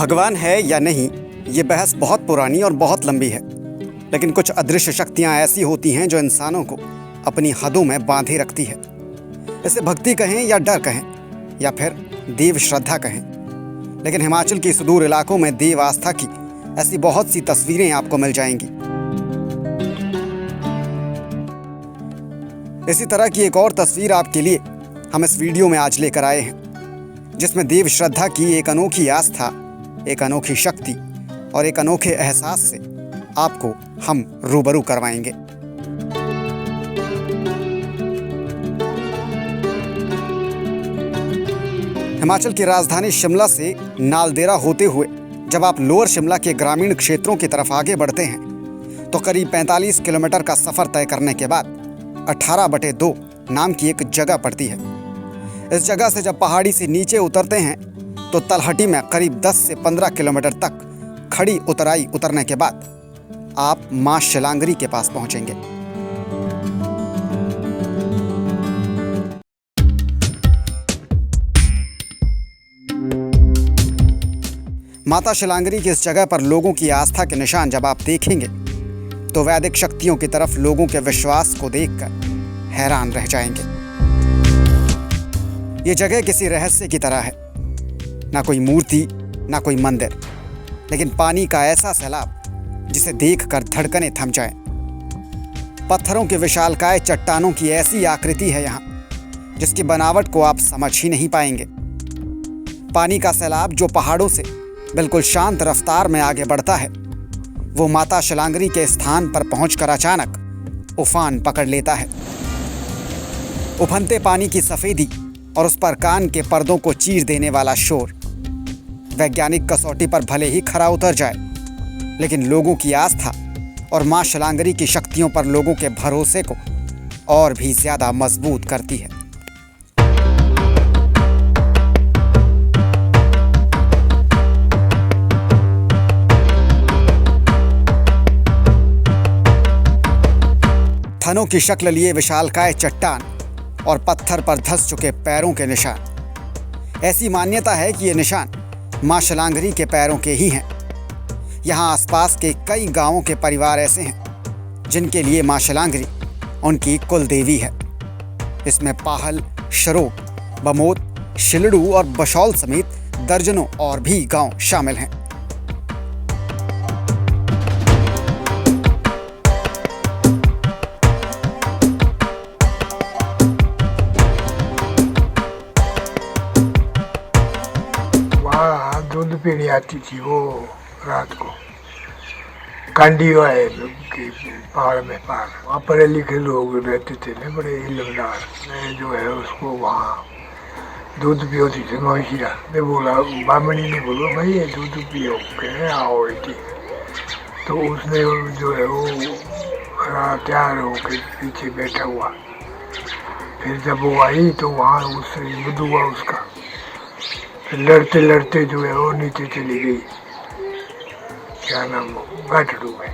भगवान है या नहीं, ये बहस बहुत पुरानी और बहुत लंबी है। लेकिन कुछ अदृश्य शक्तियाँ ऐसी होती हैं जो इंसानों को अपनी हदों में बांधे रखती है। इसे भक्ति कहें या डर कहें या फिर देव श्रद्धा कहें, लेकिन हिमाचल के सुदूर इलाकों में देव आस्था की ऐसी बहुत सी तस्वीरें आपको मिल जाएंगी। इसी तरह की एक और तस्वीर आपके लिए हम इस वीडियो में आज लेकर आए हैं, जिसमें देव श्रद्धा की एक अनोखी आस्था, एक अनोखी शक्ति और एक अनोखे एहसास से आपको हम रूबरू करवाएंगे। हिमाचल की राजधानी शिमला से नालदेहरा होते हुए जब आप लोअर शिमला के ग्रामीण क्षेत्रों की तरफ आगे बढ़ते हैं तो करीब 45 किलोमीटर का सफर तय करने के बाद 18/2 नाम की एक जगह पड़ती है। इस जगह से जब पहाड़ी से नीचे उतरते हैं तो तलहटी में करीब 10 से 15 किलोमीटर तक खड़ी उतराई उतरने के बाद आप मां शिलांगरी के पास पहुंचेंगे। माता शिलांगरी की इस जगह पर लोगों की आस्था के निशान जब आप देखेंगे तो वैदिक शक्तियों की तरफ लोगों के विश्वास को देखकर हैरान रह जाएंगे। ये जगह किसी रहस्य की तरह है, ना कोई मूर्ति ना कोई मंदिर, लेकिन पानी का ऐसा सैलाब जिसे देखकर धड़कनें थम जाएं। पत्थरों के विशालकाय चट्टानों की ऐसी आकृति है यहाँ जिसकी बनावट को आप समझ ही नहीं पाएंगे। पानी का सैलाब जो पहाड़ों से बिल्कुल शांत रफ्तार में आगे बढ़ता है, वो माता शिलांगरी के स्थान पर पहुंचकर अचानक उफान पकड़ लेता है। उफनते पानी की सफेदी और उस पर कान के पर्दों को चीर देने वाला शोर वैज्ञानिक कसौटी पर भले ही खरा उतर जाए, लेकिन लोगों की आस्था और मां शिलांगरी की शक्तियों पर लोगों के भरोसे को और भी ज्यादा मजबूत करती है। थनों की शक्ल लिए विशालकाय चट्टान और पत्थर पर धंस चुके पैरों के निशान। ऐसी मान्यता है कि ये निशान मां शिलांगरी के पैरों के ही हैं। यहाँ आसपास के कई गांवों के परिवार ऐसे हैं जिनके लिए मां शिलांगरी उनकी कुल देवी है। इसमें पाहल, शरोक, बमोत, शिलड़ू और बशौल समेत दर्जनों और भी गांव शामिल हैं। दूध पीने आती थी वो रात को कांडी वाले के पहाड़ में पार। वहाँ पढ़े लिखे लोग रहते थे ना, बड़े इल्मदार। मैं जो है उसको वहाँ दूध पियोती थी मौशिया। मैं बोला, बामणी ने बोलो भाई ये दूध पियो, कहने आओ बेटी। तो उसने जो है वो तैयार होकर पीछे बैठा हुआ। फिर जब वो आई तो वहाँ उससे युद्ध हुआ उसका। लड़ते लड़ते जो है वो नीचे चली गई, क्या नाम, गाठड़ू में।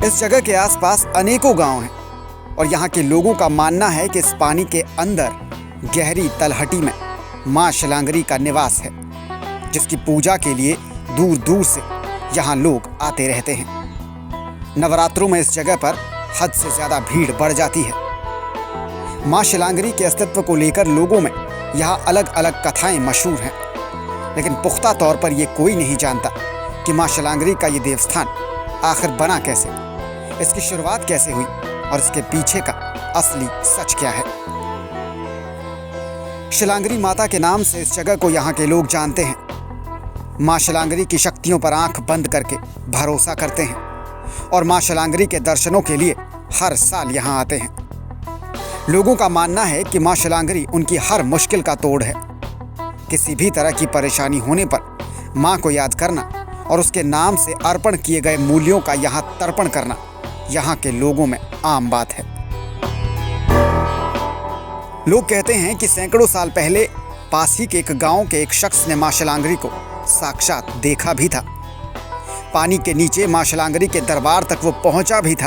इस जगह के आसपास अनेकों गांव हैं और यहाँ के लोगों का मानना है कि इस पानी के अंदर गहरी तलहटी में मां शिलांगरी का निवास है, जिसकी पूजा के लिए दूर दूर से यहाँ लोग आते रहते हैं। नवरात्रों में इस जगह पर हद से ज्यादा भीड़ बढ़ जाती है। मां शिलांगरी के अस्तित्व को लेकर लोगों में यहाँ अलग अलग कथाएं मशहूर हैं, लेकिन पुख्ता तौर पर ये कोई नहीं जानता कि मां शिलांगरी का ये देवस्थान आखिर बना कैसे, इसकी शुरुआत कैसे हुई और इसके पीछे का असली सच क्या है। शिलांगरी माता के नाम से इस जगह को यहाँ के लोग जानते हैं। मां शिलांगरी की शक्तियों पर आंख बंद करके भरोसा करते हैं और मां शिलांगरी के दर्शनों के लिए हर साल यहाँ आते हैं। लोगों का मानना है कि मां शिलांगरी उनकी हर मुश्किल का तोड़ है। किसी भी तरह की परेशानी होने पर मां को याद करना और उसके नाम से अर्पण किए गए मूल्यों का यहाँ तर्पण करना यहाँ के लोगों में आम बात है। लोग कहते हैं कि सैकड़ों साल पहले पास ही के एक गांव के एक शख्स ने मां शिलांगरी को साक्षात देखा भी था। पानी के नीचे माँ शिलांगरी के दरबार तक वो पहुंचा भी था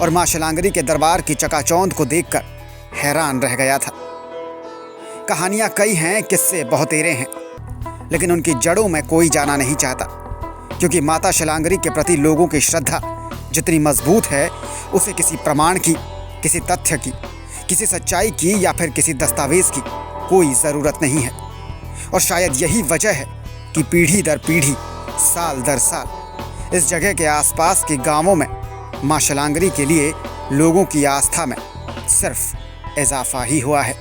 और माँ शिलांगरी के दरबार की चकाचौंध को देखकर हैरान रह गया था। कहानियां कई हैं, किस्से बहुतेरे हैं, लेकिन उनकी जड़ों में कोई जाना नहीं चाहता, क्योंकि माता शिलांगरी के प्रति लोगों की श्रद्धा जितनी मजबूत है, उसे किसी प्रमाण की, किसी तथ्य की, किसी सच्चाई की या फिर किसी दस्तावेज की कोई ज़रूरत नहीं है। और शायद यही वजह है कि पीढ़ी दर पीढ़ी, साल दर साल इस जगह के आसपास के गांवों में माँ शिलांगरी के लिए लोगों की आस्था में सिर्फ इजाफा ही हुआ है।